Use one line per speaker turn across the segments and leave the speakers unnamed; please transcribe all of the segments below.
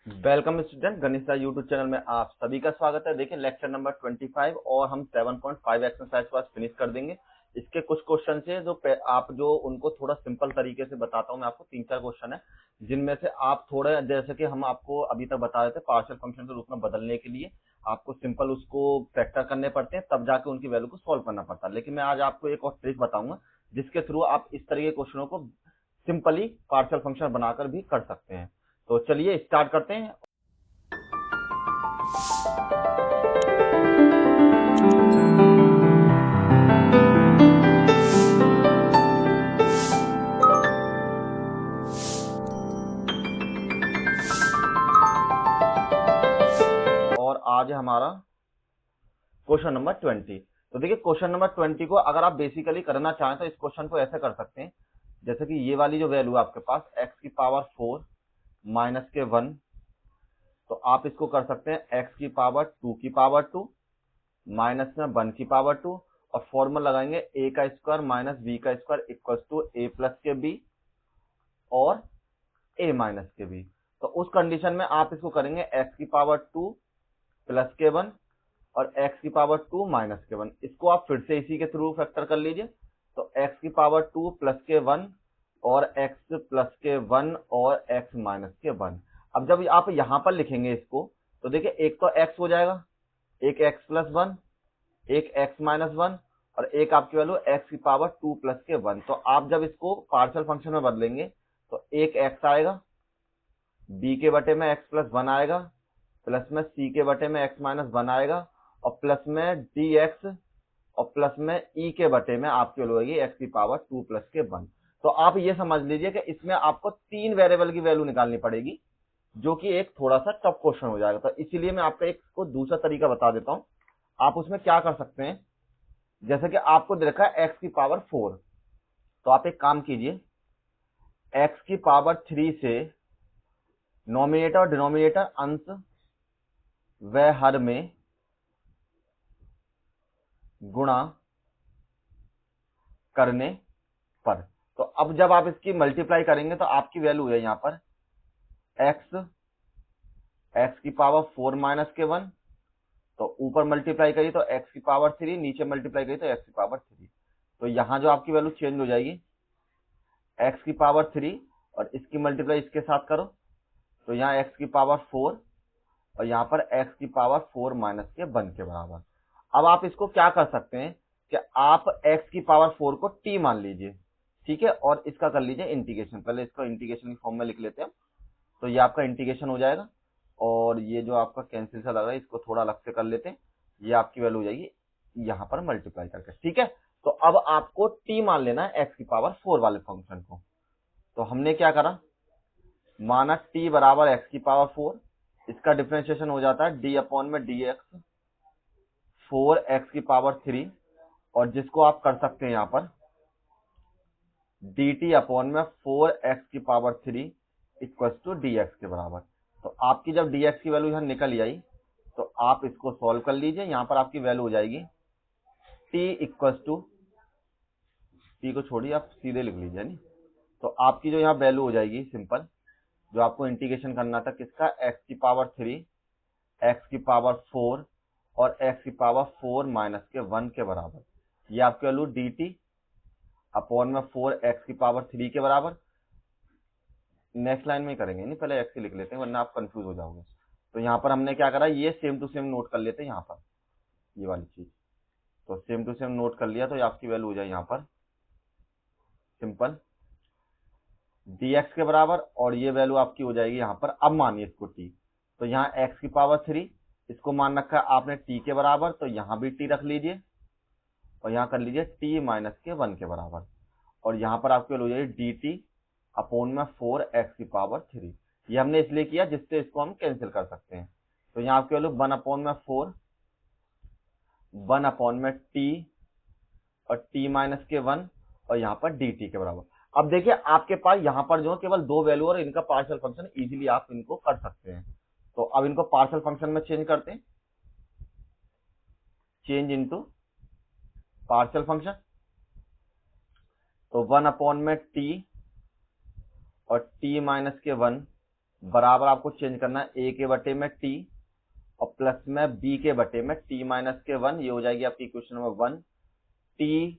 Welcome student, गणित YouTube channel में आप सभी का स्वागत है। देखिए लेक्चर नंबर 25 और हम 7.5 एक्सरसाइज पास फिनिश कर देंगे। इसके कुछ क्वेश्चन है आप जो उनको थोड़ा सिंपल तरीके से बताता हूं मैं आपको। 3-4 क्वेश्चन है जिनमें से आप थोड़ा, जैसे कि हम आपको अभी तक बता रहे थे, पार्शियल फंक्शन के रूप में बदलने के लिए आपको सिंपल उसको फैक्टर करने पड़ते हैं, तब जाके उनकी वैल्यू को सॉल्व करना पड़ता है। लेकिन मैं आज आपको एक और ट्रिक बताऊंगा जिसके थ्रू आप इस तरह के क्वेश्चनों को सिंपली पार्शियल फंक्शन बनाकर भी कर सकते हैं। तो चलिए स्टार्ट करते हैं। और आज है हमारा क्वेश्चन नंबर 20। तो देखिए क्वेश्चन नंबर 20 को अगर आप बेसिकली करना चाहें तो इस क्वेश्चन को ऐसे कर सकते हैं, जैसे कि ये वाली जो वैल्यू आपके पास x की पावर 4 माइनस के 1, तो आप इसको कर सकते हैं x की पावर 2 की पावर 2 माइनस में 1 की पावर 2, और फॉर्मूला लगाएंगे a का स्क्वायर माइनस b का square equal to a plus के b और a माइनस के b। तो उस कंडीशन में आप इसको करेंगे x की पावर 2 प्लस के 1 और x की पावर 2 माइनस के 1। इसको आप फिर से इसी के थ्रू फैक्टर कर लीजिए। तो x की पावर 2 प्लस के 1 और x प्लस के 1 और x माइनस के 1। अब जब आप यहां पर लिखेंगे इसको, तो देखिए एक तो x हो जाएगा, एक x प्लस 1, एक x माइनस 1 और एक आपकी वैल्यू x की पावर 2 प्लस के 1। तो आप जब इसको पार्शियल फंक्शन में बदलेंगे तो एक x आएगा, b के बटे में x प्लस 1 आएगा, प्लस में c के बटे में x माइनस 1 आएगा, और प्लस में dx और प्लस में e के बटे में आपकी वैल्यू आएगी x की पावर 2 प्लस के 1। तो आप ये समझ लीजिए कि इसमें आपको 3 वेरिएबल की वैल्यू निकालनी पड़ेगी, जो कि एक थोड़ा सा टफ क्वेश्चन हो जाएगा। तो इसीलिए मैं आपको एक को दूसरा तरीका बता देता हूं। आप उसमें क्या कर सकते हैं, जैसे कि आपको दे रखा है x की पावर 4, तो आप एक काम कीजिए, x की पावर 3 से नॉमिनेटर और डिनोमिनेटर अंश व हर में गुणा करने पर। तो अब जब आप इसकी मल्टीप्लाई करेंगे तो आपकी वैल्यू है यहाँ पर x की पावर 4 माइनस के 1, तो ऊपर मल्टीप्लाई करिए तो x की पावर 3, नीचे मल्टीप्लाई करिए तो x की पावर 3। तो यहाँ जो आपकी वैल्यू चेंज हो जाएगी x की पावर 3 और इसकी मल्टीप्लाई इसके साथ करो तो यहाँ x की पावर 4 और यहाँ पर x की पावर 4 माइनस के 1 के बराबर। अब आप इसको क्या कर सकते हैं कि आप x की पावर 4 को t मान लीजिए, ठीक है, और इसका कर लीजिए इंटीग्रेशन। पहले इसको इंटीग्रेशन की फॉर्म में लिख लेते हैं। तो ये आपका इंटीग्रेशन हो जाएगा, और ये जो आपका कैंसिल सा लग रहा है इसको थोड़ा अलग से कर लेते हैं। ये आपकी वैल्यू हो जाएगी यहाँ पर मल्टीप्लाई करके, ठीक है। तो अब आपको t मान लेना है x की पावर 4 वाले फंक्शन को। तो हमने क्या करा, माना t बराबर x की पावर 4, इसका डिफरेंशिएशन हो जाता है d अपॉन में dx 4x की पावर 3, और जिसको आप कर सकते हैं यहाँ पर dt अपॉन में 4x की पावर 3 इक्वल टू dx के बराबर। तो आपकी जब dx की वैल्यू यहाँ निकल आई तो आप इसको सॉल्व कर लीजिए। यहाँ पर आपकी वैल्यू हो जाएगी t इक्वल टू, t को छोड़िए आप सीधे लिख लीजिए, नहीं तो आपकी जो यहाँ वैल्यू हो जाएगी सिंपल, जो आपको इंटीग्रेशन करना था किसका, x की पावर 3, x की पावर 4 और x की पावर 4 माइनस के 1 के बराबर। ये आपकी वैल्यू dt अपॉन में 4x की पावर 3 के बराबर। नेक्स्ट लाइन में करेंगे, नहीं पहले x लिख लेते हैं वरना आप कंफ्यूज हो जाओगे। तो यहाँ पर हमने क्या करा, ये सेम टू सेम नोट कर लेते हैं यहाँ पर, ये वाली चीज। तो सेम टू सेम नोट कर लिया तो आपकी वैल्यू हो जाए यहाँ पर सिंपल dx के बराबर, और ये वैल्यू आपकी हो जाएगी यहाँ पर, अब मानिए इसको t। तो यहाँ x की पावर 3 इसको मान रखा है आपने t के बराबर, तो यहाँ भी t रख लीजिए और यहाँ कर लीजिए t माइनस के 1 के बराबर, और यहाँ पर आपकी वैल्यू हो जाएगी dt अपॉन में 4x की पावर 3। ये हमने इसलिए किया जिससे इसको हम कैंसिल कर सकते हैं। तो यहाँ आपकी वैल्यू 1 अपॉन में 4, 1 अपॉन में t और t माइनस के 1 और यहाँ पर dt के बराबर। अब देखिए आपके पास यहाँ पर जो केवल 2 वैल्यू और इनका पार्शियल फंक्शन, इजीली आप इनको कर सकते हैं। तो अब इनको पार्शियल फंक्शन में चेंज करते हैं, चेंज इनटू पार्शियल फंक्शन। तो 1 अपॉन में t और t माइनस के 1 बराबर आपको चेंज करना है a के बटे में t और प्लस में b के बटे में t माइनस के 1। ये हो जाएगी आपकी इक्वेशन नंबर 1। t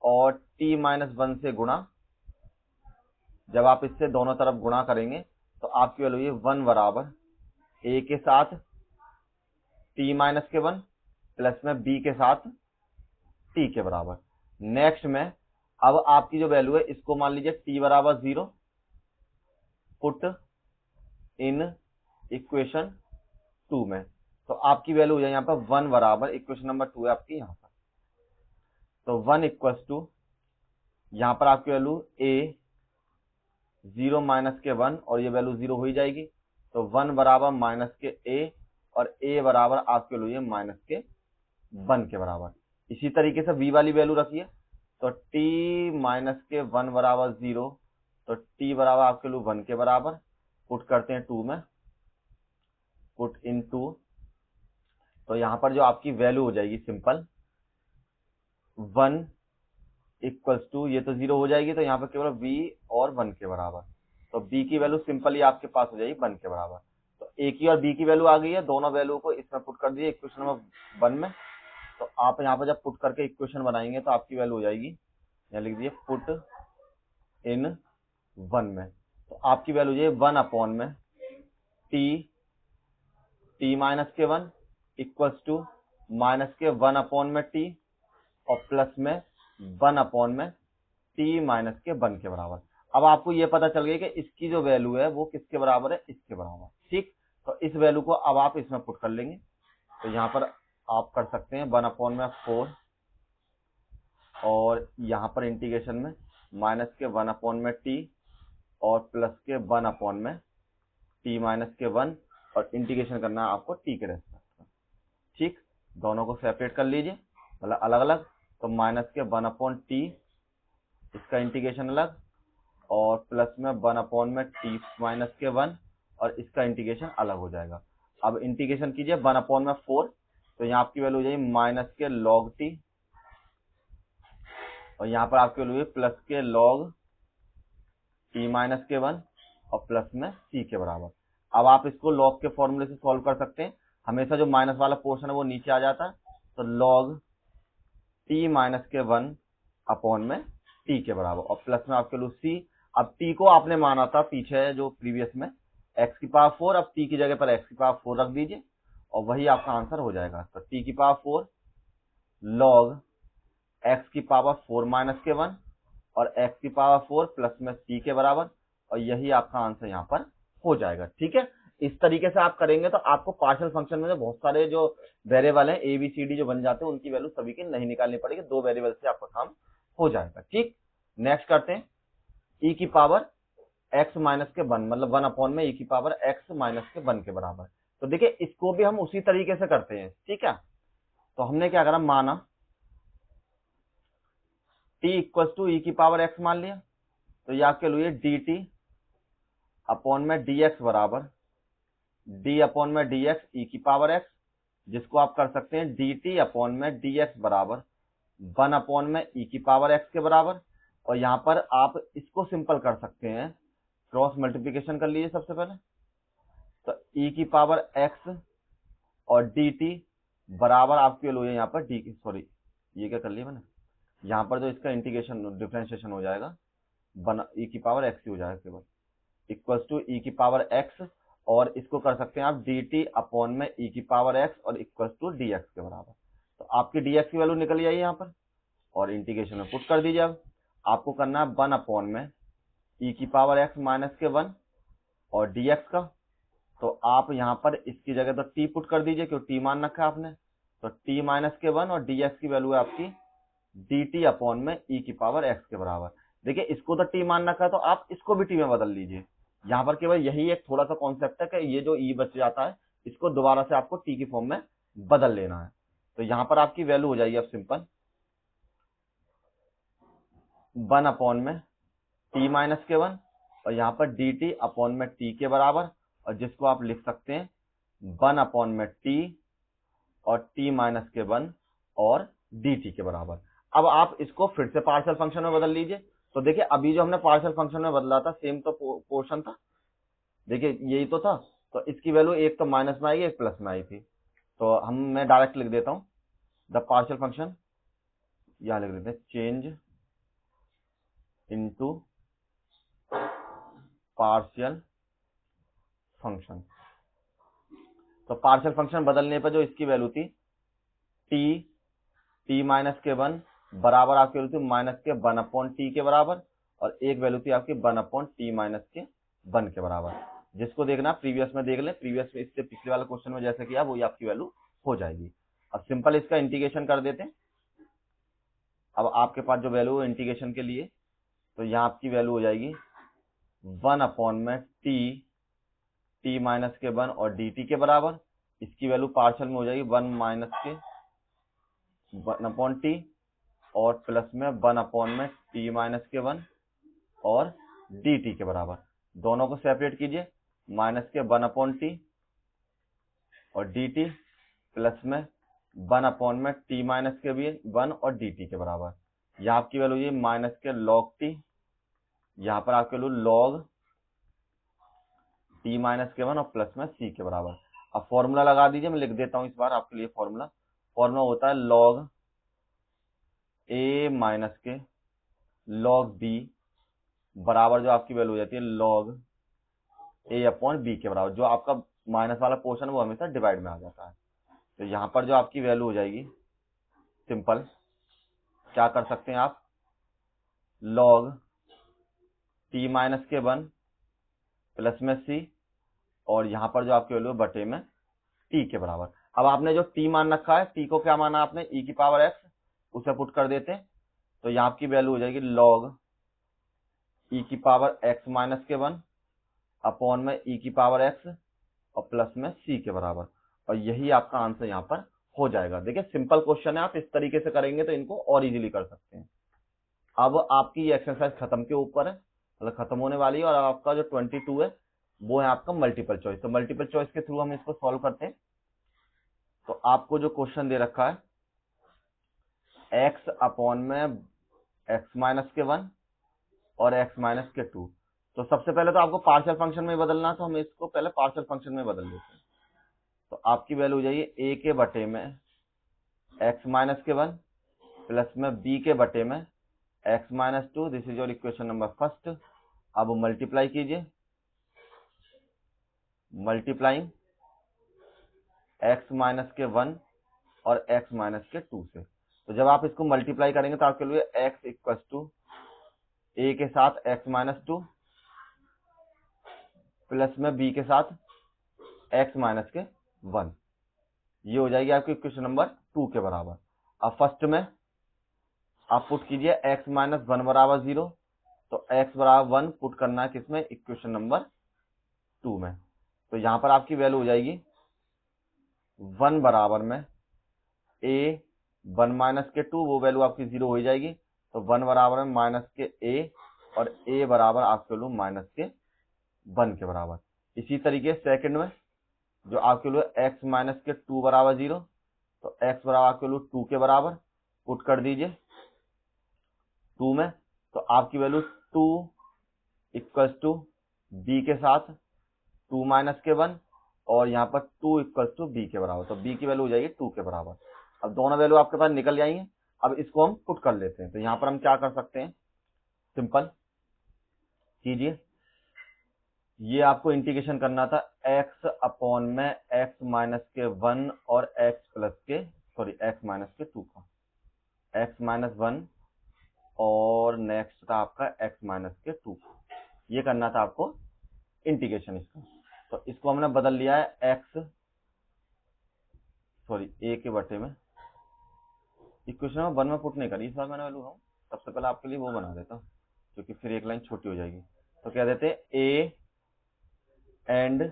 और t माइनस 1 से गुणा, जब आप इससे दोनों तरफ गुणा करेंगे तो आपकी वैल्यू ये 1 बराबर a के साथ t माइनस के 1 प्लस में b के साथ t के बराबर। नेक्स्ट में अब आपकी जो वैल्यू है इसको मान लीजिए t बराबर 0, पुट इन इक्वेशन 2 में, तो आपकी वैल्यू हो जाए यहाँ पर 1 बराबर, इक्वेशन नंबर 2 है आपकी यहाँ पर, तो 1 इक्वल्स टू यहाँ पर आपकी वैल्यू a 0 माइनस के 1 और ये वैल्यू 0 हो ही जाएगी, तो 1 बराबर माइनस के a और a बराबर आपकी वैल्यू है माइनस के 1 के बराबर। इसी तरीके से v वाली वैल्यू रखिए, तो t माइनस के 1 बराबर 0, तो t बराबर आपके वैल्यू 1 के बराबर, पुट करते हैं 2 में, पुट इन 2, तो यहाँ पर जो आपकी वैल्यू हो जाएगी सिंपल 1 इक्वल्स टू, ये तो 0 हो जाएगी, तो यहाँ पर केवल b और 1 के बराबर, तो b की वैल्यू सिंपली आपके पास हो जाएगी 1 के बराबर। तो a की और b की वैल्यू आ गई है, दोनों वैल्यू को इसमें पुट कर दिए इक्वेशन नंबर 1 में। तो आप यहाँ पर जब पुट करके इक्वेशन बनाएंगे तो आपकी वैल्यू हो जाएगी, यहाँ लिख दिए पुट इन 1 में, तो आपकी वैल्यू ये 1 अपॉन में t माइनस के 1 इक्वल्स टू माइनस के 1 अपॉन में t और प्लस में 1 अपॉन में t माइनस के 1 के बराबर। अब आपको ये पता चल गया कि इसकी जो वैल्यू है वो किसके बराबर है, इसके बराबर, ठीक। तो इस वैल्यू को अब आप इसमें पुट कर लेंगे, तो यहाँ पर आप कर सकते हैं 1 अपॉन में 4 और यहाँ पर इंटीग्रेशन में माइनस के 1 अपॉन में t और प्लस के 1 अपॉन में t माइनस के 1 और इंटीग्रेशन करना है आपको t के रेस्पेक्ट में, ठीक। दोनों को सेपरेट कर लीजिए, मतलब अलग अलग, तो माइनस के 1 अपॉन t इसका इंटीग्रेशन अलग और प्लस में 1 अपॉन में t माइनस के 1 और इसका इंटीग्रेशन अलग हो जाएगा। अब इंटीग्रेशन कीजिए 1 अपॉन में 4, तो यहाँ आपकी वैल्यू हो जाएगी माइनस के log t और यहाँ पर आपकी वैल्यू है प्लस के log t माइनस के 1 और प्लस में c के बराबर। अब आप इसको लॉग के फॉर्मूले से सॉल्व कर सकते हैं, हमेशा जो माइनस वाला पोर्शन है वो नीचे आ जाता है, तो log t माइनस के 1 अपॉन में t के बराबर और प्लस में आपके लिए c। अब t को आपने माना था पीछे जो प्रीवियस में x की पावर 4, अब t की जगह पर x की पावर 4 रख दीजिए और वही आपका आंसर हो जाएगा। तो t की पावर 4 log x की पावर 4 माइनस के 1 और x की पावर 4 प्लस में c के बराबर, और यही आपका आंसर यहाँ पर हो जाएगा, ठीक है। इस तरीके से आप करेंगे तो आपको पार्शियल फंक्शन में बहुत सारे जो वेरिएबल हैं ABCD जो बन जाते हैं उनकी वैल्यू सभी की नहीं निकालनी पड़ेगी, 2 वेरिएबल से आपका काम हो जाएगा, ठीक। नेक्स्ट करते हैं e की पावर x माइनस के 1, मतलब 1 अपॉन में e की पावर x माइनस के 1 के बराबर। तो देखिए इसको भी हम उसी तरीके से करते हैं, ठीक है। तो हमने क्या करा, माना t इक्वल टू e की पावर x मान लिया, तो ये आपके लिए dt अपॉन में dx बराबर d अपॉन में dx e की पावर x, जिसको आप कर सकते हैं dt अपॉन में dx बराबर 1 अपॉन में e की पावर x के बराबर। और यहाँ पर आप इसको सिंपल कर सकते हैं, क्रॉस मल्टीप्लिकेशन कर लीजिए सबसे पहले, तो e की पावर x और dt बराबर आपके लिए यहाँ पर सॉरी ये क्या कर लिया मैंने, यहाँ पर जो इसका इंटीग्रेशन डिफरेंशिएशन हो जाएगा e की पावर x ही हो जाएगा केवल, इक्वल्स टू e की पावर x और इसको कर सकते हैं आप dt अपॉन में e की पावर x और इक्वल्स टू dx के बराबर। तो आपकी dx की वैल्यू निकल आई यहाँ पर और इंटीग्रेशन में पुट कर दीजिए। अब आपको करना है 1 अपॉन में e की पावर x माइनस के 1 और dx का, तो आप यहाँ पर इसकी जगह तो t पुट कर दीजिए क्योंकि t मान रखा है आपने, तो t माइनस के 1 और dx की वैल्यू है आपकी dt अपॉन में e की पावर x के बराबर। देखिए इसको तो t मान रखा है तो आप इसको भी t में बदल लीजिए, यहाँ पर केवल यही एक थोड़ा सा कॉन्सेप्ट है कि ये जो e बच जाता है इसको दोबारा से आपको t की फॉर्म में बदल लेना है। तो यहाँ पर आपकी वैल्यू हो जाएगी अब सिंपल 1 अपॉन में t माइनस के 1 और यहाँ पर dt अपॉन में t के बराबर, और जिसको आप लिख सकते हैं 1 अपॉन में t और t माइनस के 1 और dt के बराबर। अब आप इसको फिर से पार्शियल फंक्शन में बदल लीजिए। तो देखिए अभी जो हमने पार्शियल फंक्शन में बदला था सेम तो पोर्शन था, देखिए यही तो था, तो इसकी वैल्यू एक तो माइनस में आई, एक प्लस में आई थी, तो मैं डायरेक्ट लिख देता हूं द पार्शियल फंक्शन, यहां लिख देते हैं चेंज इनटू पार्शियल फंक्शन। तो पार्शियल फंक्शन बदलने पर जो इसकी वैल्यू थी टी माइनस के 1 बराबर आपकी वैल्यू थी माइनस के 1 अपॉन टी के बराबर, और एक वैल्यू थी आपकी 1 अपॉन टी माइनस के 1 के बराबर। जिसको देखना प्रीवियस में देख ले, प्रीवियस में इससे पिछले वाले क्वेश्चन में जैसे किया वही आपकी वैल्यू हो जाएगी। अब सिंपल इसका इंटीग्रेशन कर देते हैं। अब आपके पास जो वैल्यू है इंटीग्रेशन के लिए, तो यहाँ आपकी वैल्यू हो जाएगी 1 अपॉन में टी माइनस के 1 और डी टी के बराबर। इसकी वैल्यू पार्शियल में हो जाएगी 1 माइनस के 1 अपॉन टी और प्लस में 1 अपॉन में टी माइनस के 1 और डी टी के बराबर। दोनों को सेपरेट कीजिए, माइनस के 1 अपॉन टी और डी टी प्लस में 1 अपॉन में टी माइनस के भी 1 और डी टी के बराबर। यहाँ आपकी वैल्यू ये माइनस के लॉग टी, यहाँ पर आपकी वैल्यू लॉग टी माइनस के 1 और प्लस में सी के बराबर। अब फॉर्मूला लगा दीजिए, मैं लिख देता हूं इस बार आपके लिए फॉर्मूला होता है लॉग ए माइनस के लॉग बी बराबर जो आपकी वैल्यू हो जाती है लॉग ए अपॉन बी के बराबर। जो आपका माइनस वाला पोर्शन है वो हमेशा डिवाइड में आ जाता है। तो यहाँ पर जो आपकी वैल्यू हो जाएगी, सिंपल क्या कर सकते हैं आप, लॉग टी माइनस के 1 प्लस में सी, और यहाँ पर जो आपकी वैल्यू बटे में टी के बराबर। अब आपने जो टी मान रखा है, टी को क्या माना आपने, ई की पावर एक्स, उसे पुट कर देते हैं। तो यहाँ आपकी वैल्यू हो जाएगी लॉग ई की पावर एक्स माइनस के 1 अपॉन में ई की पावर एक्स और प्लस में सी के बराबर। और यही आपका आंसर यहाँ पर हो जाएगा। देखिए सिंपल क्वेश्चन है, आप इस तरीके से करेंगे तो इनको और इजीली कर सकते हैं। अब आपकी ये एक्सरसाइज खत्म के ऊपर है, मतलब खत्म होने वाली है, और आपका जो 22 है वो है आपका मल्टीपल चॉइस। तो मल्टीपल चॉइस के थ्रू हम इसको सॉल्व करते हैं। तो आपको जो क्वेश्चन दे रखा है एक्स अपॉन में एक्स माइनस के 1 और एक्स माइनस के 2। तो सबसे पहले तो आपको पार्शियल फंक्शन में बदलना, तो हम इसको पहले पार्शियल फंक्शन में बदल देते हैं। तो आपकी वैल्यू हो जाएगी ए के बटे में एक्स माइनस के 1 प्लस में बी के बटे में x minus 2। This is your equation number first. अब मल्टीप्लाई कीजिए, मल्टीप्लाइंग एक्स माइनस के 1 और एक्स माइनस के 2 से। तो जब आप इसको मल्टीप्लाई करेंगे तो आपके लिए एक्स इक्वल टू ए के साथ एक्स माइनस 2 प्लस में बी के साथ एक्स माइनस के 1, ये हो जाएगी आपकी इक्वेशन नंबर 2 के बराबर। अब फर्स्ट में आप पुट कीजिए एक्स माइनस 1 बराबर 0, तो एक्स बराबर 1 पुट करना है किसमें, इक्वेशन नंबर 2 में। तो यहां पर आपकी वैल्यू हो जाएगी 1 बराबर में ए 1 माइनस के 2, वो वैल्यू आपकी 0 हो जाएगी। तो 1 बराबर में माइनस के ए और ए बराबर आपके वैल्यू माइनस के 1 के बराबर। इसी तरीके सेकंड में जो आपके लिए एक्स माइनस के 2 बराबर 0, तो एक्स बराबर आपके लिए 2 के बराबर पुट कर दीजिए 2 में। तो आपकी वैल्यू 2 इक्वल्स टू बी के साथ 2 माइनस के 1 और यहाँ पर 2 इक्वल्स टू बी के बराबर। तो बी की वैल्यू हो जाएगी 2 के बराबर। अब दोनों वैल्यू आपके पास निकल जाएंगे। अब इसको हम पुट कर लेते हैं। तो यहाँ पर हम क्या कर सकते हैं, सिंपल कीजिए, ये आपको इंटीग्रेशन करना था x अपॉन में x माइनस के 1 और x प्लस के x माइनस के 2 का, x माइनस 1 और नेक्स्ट था आपका x माइनस के 2, ये करना था आपको इंटीग्रेशन इसका। तो इसको हमने बदल लिया है a के बटे में, इक्वेशन में 1 में पुट नहीं करी इस बार मैंने वैल्यू, सबसे पहले आपके लिए वो बना देता हूँ क्योंकि फिर एक लाइन छोटी हो जाएगी। तो क्या देते हैं a and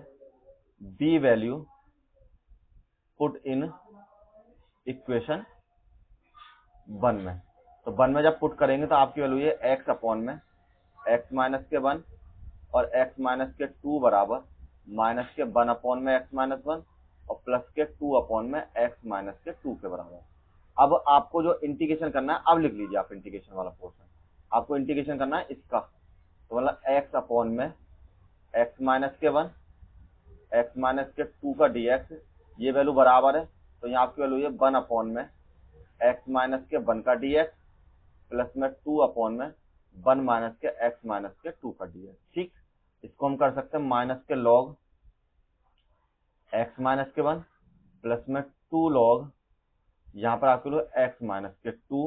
b value put in equation 1 में। तो 1 में जब पुट करेंगे तो आपकी वैल्यू ये x अपॉन में x माइनस के 1 और x माइनस के 2 बराबर माइनस के 1 अपॉन में x माइनस 1 और प्लस के 2 अपॉन में x माइनस के 2 के बराबर। अब आपको जो इंटीग्रेशन करना है, अब लिख लीजिए आप इंटीग्रेशन वाला पोर्शन, आपको इंटीग्रेशन करना है इसका। तो मतलब x अपॉन में एक्स माइनस के 1 एक्स माइनस के 2 का dx, ये वैल्यू बराबर है, तो यहाँ आपकी वैल्यू ये 1 अपॉन में एक्स माइनस के 1 का dx प्लस में 2 अपॉन में 1 माइनस के एक्स माइनस के 2 का dx। ठीक, इसको हम कर सकते हैं माइनस के लॉग एक्स माइनस के 1 प्लस में 2 लॉग यहाँ पर आपके लोग एक्स माइनस के 2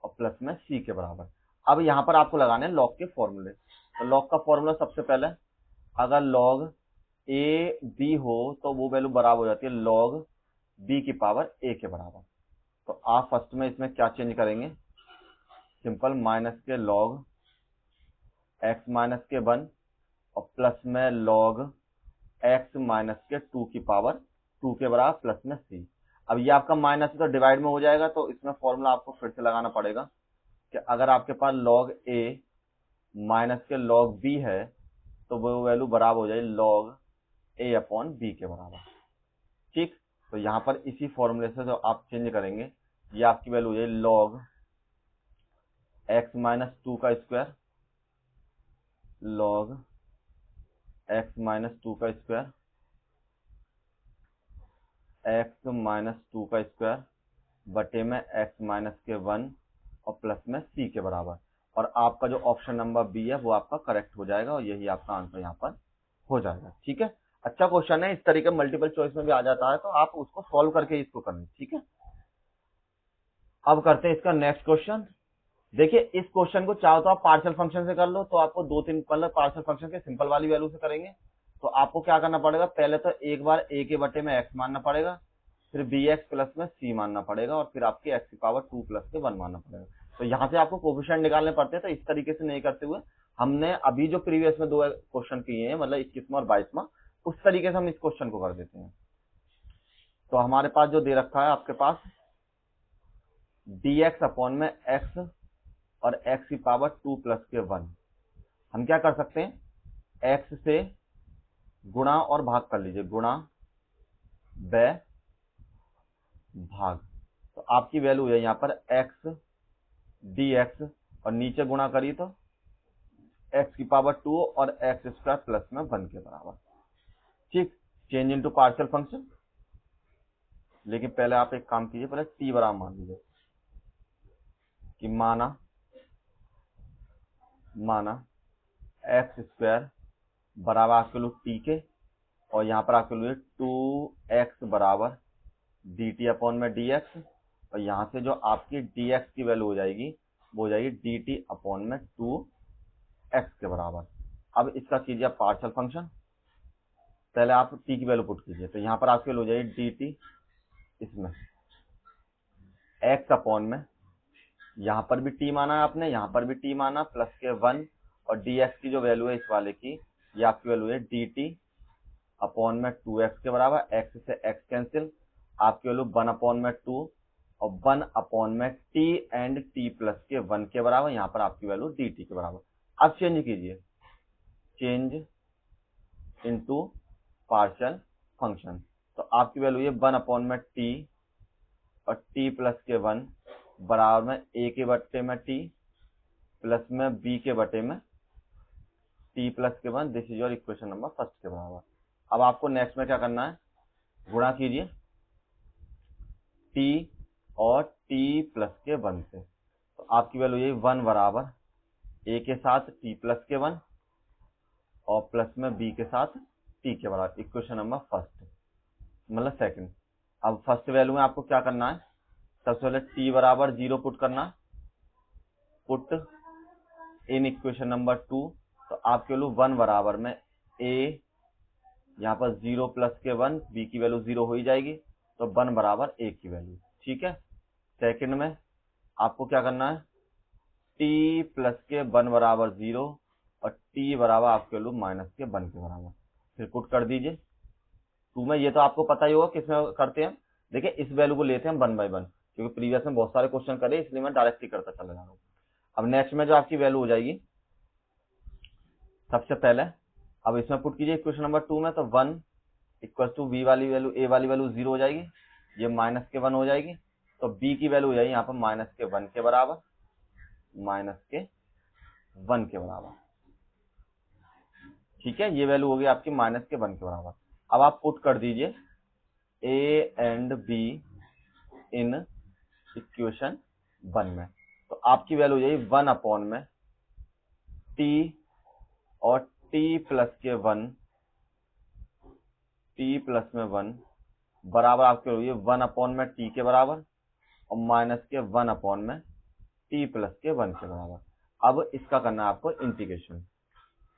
और प्लस में c के बराबर। अब यहाँ पर आपको लगाने हैं लॉग के फॉर्मूले। तो लॉग का फॉर्मूला सबसे पहले, अगर लॉग ए बी हो तो वो वैल्यू बराबर हो जाती है लॉग बी की पावर ए के बराबर। तो आप फर्स्ट में इसमें क्या चेंज करेंगे, सिंपल माइनस के लॉग एक्स माइनस के 1 और प्लस में लॉग एक्स माइनस के 2 की पावर 2 के बराबर प्लस में c। अब ये आपका माइनस है तो डिवाइड में हो जाएगा, तो इसमें फॉर्मूला आपको फिर से लगाना पड़ेगा कि अगर आपके पास log a माइनस के log b है तो वो वैल्यू बराबर हो जाए log a अपॉन b के बराबर। ठीक, तो यहाँ पर इसी फॉर्मूले से जो आप चेंज करेंगे, ये आपकी वैल्यू हो जाए log x माइनस 2 का स्क्वायर log x माइनस 2 का स्क्वायर x माइनस 2 का स्क्वायर बटे में x माइनस के 1 और प्लस में c के बराबर। और आपका जो ऑप्शन नंबर बी है वो आपका करेक्ट हो जाएगा और यही आपका आंसर यहाँ पर हो जाएगा। ठीक है, अच्छा क्वेश्चन है, इस तरीके मल्टीपल चॉइस में भी आ जाता है, तो आप उसको सॉल्व करके इसको करना। ठीक है, अब करते हैं इसका नेक्स्ट क्वेश्चन। देखिए, इस क्वेश्चन को चाहो तो आप पार्शियल फंक्शन से कर लो, तो आपको 2-3 मतलब पार्शियल फंक्शन के सिंपल वाली वैल्यू से करेंगे। तो आपको क्या करना पड़ेगा, पहले तो एक बार a के बटे में x मानना पड़ेगा, फिर bx प्लस में c मानना पड़ेगा और फिर आपके x की पावर 2 प्लस के 1 मानना पड़ेगा। तो यहाँ से आपको कोफिशिएंट निकालने पड़ते हैं, तो इस तरीके से नहीं करते हुए हमने अभी जो प्रीवियस में 2 क्वेश्चन किए हैं, मतलब 21वां और 22वां, उस तरीके से हम इस क्वेश्चन को कर देते हैं। तो हमारे पास जो दे रखा है आपके पास dx अपॉन में x और x की पावर 2 प्लस के 1, हम क्या कर सकते हैं, x से गुणा और भाग कर लीजिए, गुणा बै भाग। तो आपकी वैल्यू है यहाँ पर x dx और नीचे गुणा करिए तो x की पावर 2 और x स्क्वायर प्लस में 1 के बराबर। ठीक, चेंज इनटू पार्शियल फंक्शन। लेकिन पहले आप एक काम कीजिए, पहले t बराबर मान लीजिए कि माना x स्क्वायर बराबर आपके लोग t के, और यहाँ पर आपके लिए 2x बराबर dt अपॉन में dx, और यहाँ से जो आपकी dx की वैल्यू हो जाएगी वो हो जाएगी dt अपॉन में 2x के बराबर। अब इसका कीजिए आप पार्शियल फंक्शन, पहले आप t की वैल्यू पुट कीजिए, तो यहाँ पर आपकी वैल्यू हो जाएगी dt, इसमें x अपॉन में, यहाँ पर भी t माना है आपने, यहाँ पर भी t माना प्लस के 1, और dx की जो वैल्यू है इस वाले की, ये आपकी वैल्यू है dt अपॉन में 2x के बराबर, x से x कैंसिल, आपकी वैल्यू 1 अपॉन में 2 और 1 अपॉन में t एंड t प्लस के 1 के बराबर, यहाँ पर आपकी वैल्यू dt के बराबर। अब चेंज कीजिए, चेंज इनटू पार्शियल फंक्शन, तो आपकी वैल्यू ये 1 अपॉन में t और t प्लस के 1 बराबर में a के बटे में t प्लस में b के बटे में t प्लस के 1, this is your equation number first के बराबर। अब आपको नेक्स्ट में क्या करना है, गुणा कीजिए t और t प्लस के 1 से, तो आपकी वैल्यू ये 1 बराबर a के साथ t प्लस के 1 और प्लस में b के साथ t के बराबर, इक्वेशन नंबर फर्स्ट मतलब सेकंड। अब फर्स्ट वैल्यू में आपको क्या करना है, सबसे पहले t बराबर 0 पुट करना, पुट इन इक्वेशन नंबर 2, तो आपकी वैल्यू 1 बराबर में a, यहाँ पर 0 प्लस के 1, b की वैल्यू 0 हो ही जाएगी, तो 1 बराबर a की वैल्यू। ठीक है, सेकंड में आपको क्या करना है, t प्लस के 1 बराबर 0 और t बराबर आपके वैल्यू माइनस के 1 के बराबर, फिर पुट कर दीजिए 2 में। ये तो आपको पता ही होगा किसमें करते हैं, देखिए इस वैल्यू को लेते हैं 1 बाय 1, क्योंकि प्रीवियस में बहुत सारे क्वेश्चन करे, इसलिए मैं डायरेक्ट ही करता चला जा रहा हूँ। अब नेक्स्ट में जो आपकी वैल्यू हो जाएगी, सबसे पहले अब इसमें पुट कीजिए इक्वेशन नंबर 2 में, तो 1 इक्वल टू b वाली वैल्यू, a वाली वैल्यू 0 हो जाएगी, ये माइनस के 1 हो जाएगी, तो b की वैल्यू हो जाएगी यहाँ पर माइनस के 1 के बराबर, माइनस के 1 के बराबर। ठीक है, ये वैल्यू होगी आपकी -1 के बराबर। अब आप पुट कर दीजिए A and be in equation 1 में, तो आपकी वैल्यू हो जाएगी 1 अपॉन में टी और टी प्लस में 1 बराबर आपके हो गई 1 अपॉन में टी के बराबर और माइनस के 1 अपॉन में टी प्लस के 1 के बराबर। अब इसका करना है आपको इंटीग्रेशन,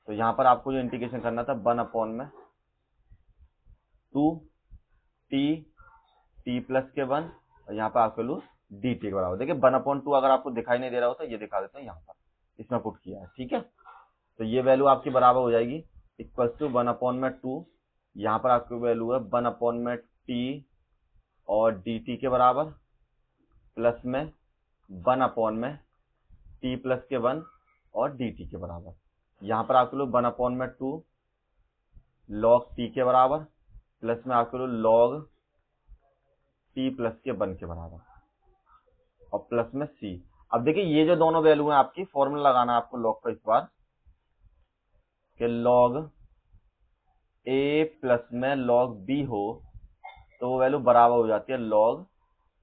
तो यहां पर आपको जो इंटीग्रेशन करना था 1 अपॉन में 2 टी प्लस के 1 और यहाँ पर आपके लू डी टी के बराबर। देखिए 1/2 अगर आपको दिखाई नहीं दे रहा होता ये दिखा देते हैं, यहाँ पर इसमें पुट किया है। ठीक है, तो ये वैल्यू आपकी बराबर हो जाएगी इक्वल टू 1/2, यहाँ पर आपकी वैल्यू है 1 अपॉन में टी और डी टी के बराबर प्लस में 1 अपॉन में टी प्लस के 1 और डी टी के बराबर। यहाँ पर आपके लोग 1 अपॉन में 2 लॉग टी के बराबर प्लस में आपके लोग लॉग टी प्लस के 1 के बराबर और प्लस में सी। अब देखिए ये जो दोनों वैल्यू हैं आपकी, फॉर्मूला लगाना है आपको लॉग का इस बार कि लॉग ए प्लस में लॉग बी हो तो वो वैल्यू बराबर हो जाती है लॉग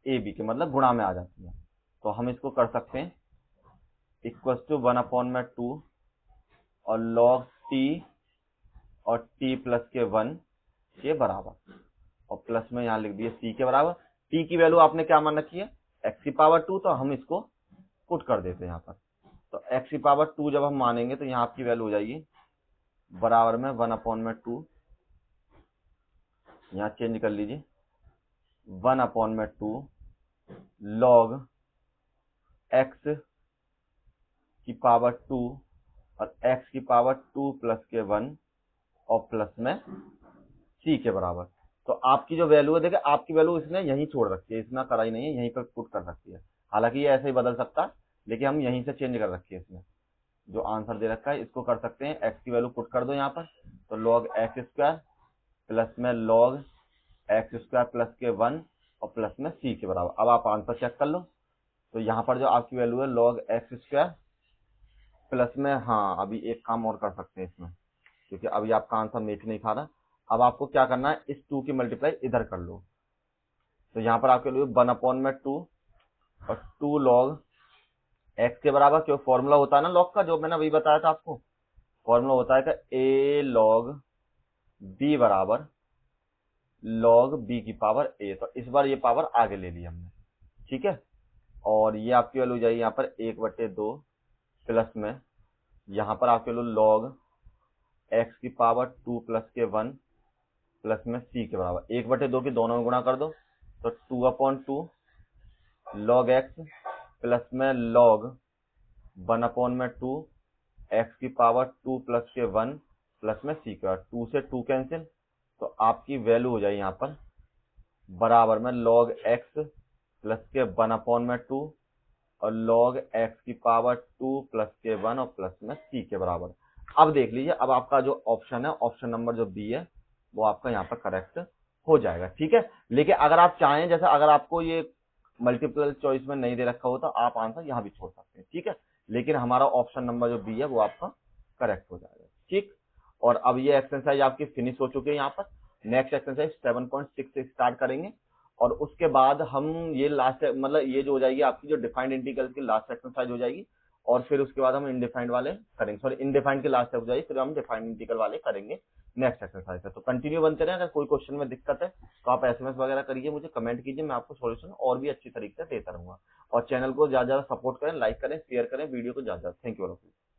ए बी के, मतलब गुणा में आ जाती है। तो हम इसको कर सकते हैं इक्वल टू 1 अपॉन में 2 और लॉग टी और टी प्लस के 1 के बराबर और प्लस में यहाँ लिख दिए सी के बराबर। टी की वैल्यू आपने क्या मान रखी है x की पावर 2, तो हम इसको पुट कर देते हैं यहाँ पर। तो x की पावर 2 जब हम मानेंगे तो यहाँ आपकी वैल्यू हो जाएगी बराबर में 1 अपॉन में 2, यहाँ चेंज कर लीजिए 1 अपॉन में 2 लॉग x की पावर 2 और x की पावर 2 प्लस के 1 और प्लस में c के बराबर। तो आपकी जो वैल्यू है, देखिए आपकी वैल्यू इसने यहीं छोड़ रखी है, इसमें कराई नहीं है, यहीं पर पुट कर रखी है। हालांकि ये ऐसे ही बदल सकता है लेकिन हम यहीं से चेंज कर रखी है। इसमें जो आंसर दे रखा है इसको कर सकते हैं, x की वैल्यू पुट कर दो यहाँ पर, तो लॉग एक्स स्क्वायर प्लस में लॉग एक्स स्क्वायर प्लस के 1 और प्लस में c के बराबर। अब आप आंसर चेक कर लो, तो यहाँ पर जो आपकी वैल्यू है लॉग एक्स स्क्वायर प्लस में, हाँ अभी एक काम और कर सकते हैं इसमें, क्योंकि अभी आपका आंसर मेच नहीं खा रहा। अब आपको क्या करना है, इस 2 की मल्टीप्लाई इधर कर लो, तो यहाँ पर आपके लिए 1 अपॉन में 2 और 2 लॉग एक्स के बराबर, क्यों फॉर्मूला होता है ना लॉग का, जो मैंने अभी बताया था आपको, फॉर्मूला होता है कि ए लॉग बी बराबर लॉग बी की पावर ए। तो इस बार ये पावर आगे ले ली हमने, ठीक है। और ये आपकी वैल्यू हो जाएगी यहाँ पर 1/2 प्लस में यहाँ पर आपके लॉग एक्स की पावर 2 प्लस के 1 प्लस में सी के बराबर 1/2 की दोनों में गुणा कर दो, तो 2/2 लॉग एक्स प्लस में लॉग 1 अपॉन में 2 एक्स की पावर 2 प्लस के 1 प्लस में सी का 2 से 2 कैंसिल, तो आपकी वैल्यू हो जाएगी यहाँ पर बराबर में लॉग एक्स प्लस के 1 अपॉन में 2 और लॉग एक्स की पावर 2 प्लस के 1 और प्लस में सी के बराबर। अब देख लीजिए, अब आपका जो ऑप्शन है, ऑप्शन नंबर जो बी है, वो आपका यहाँ पर करेक्ट हो जाएगा, ठीक है। लेकिन अगर आप चाहें, जैसे अगर आपको ये मल्टीपल चॉइस में नहीं दे रखा हो तो आप आंसर यहाँ भी छोड़ सकते हैं, ठीक है। लेकिन हमारा ऑप्शन नंबर जो बी है वो आपका करेक्ट हो जाएगा, ठीक। और अब ये एक्सरसाइज आपकी फिनिश हो चुकी है। यहाँ पर नेक्स्ट एक्सरसाइज 7.6 से स्टार्ट करेंगे और उसके बाद हम ये लास्ट, मतलब ये जो हो जाएगी आपकी जो डिफाइंड इंटीग्रल की लास्ट एक्सरसाइज हो जाएगी, और फिर उसके बाद हम इनडिफाइंड वाले करेंगे, सॉरी इनडिफाइंड की लास्ट हो जाएगी, फिर हम डिफाइंड इंटीग्रल वाले करेंगे नेक्स्ट एक्सरसाइज है। तो कंटिन्यू बनते रहे। अगर कोई क्वेश्चन में दिक्कत है तो आप एसएमएस वगैरह करिए, मुझे कमेंट कीजिए, मैं आपको सॉल्यूशन और भी अच्छी तरीके से देता रहूंगा। और चैनल को ज्यादा ज्यादा सपोर्ट करें, लाइक करें, शेयर करें वीडियो को ज्यादा। Thank you.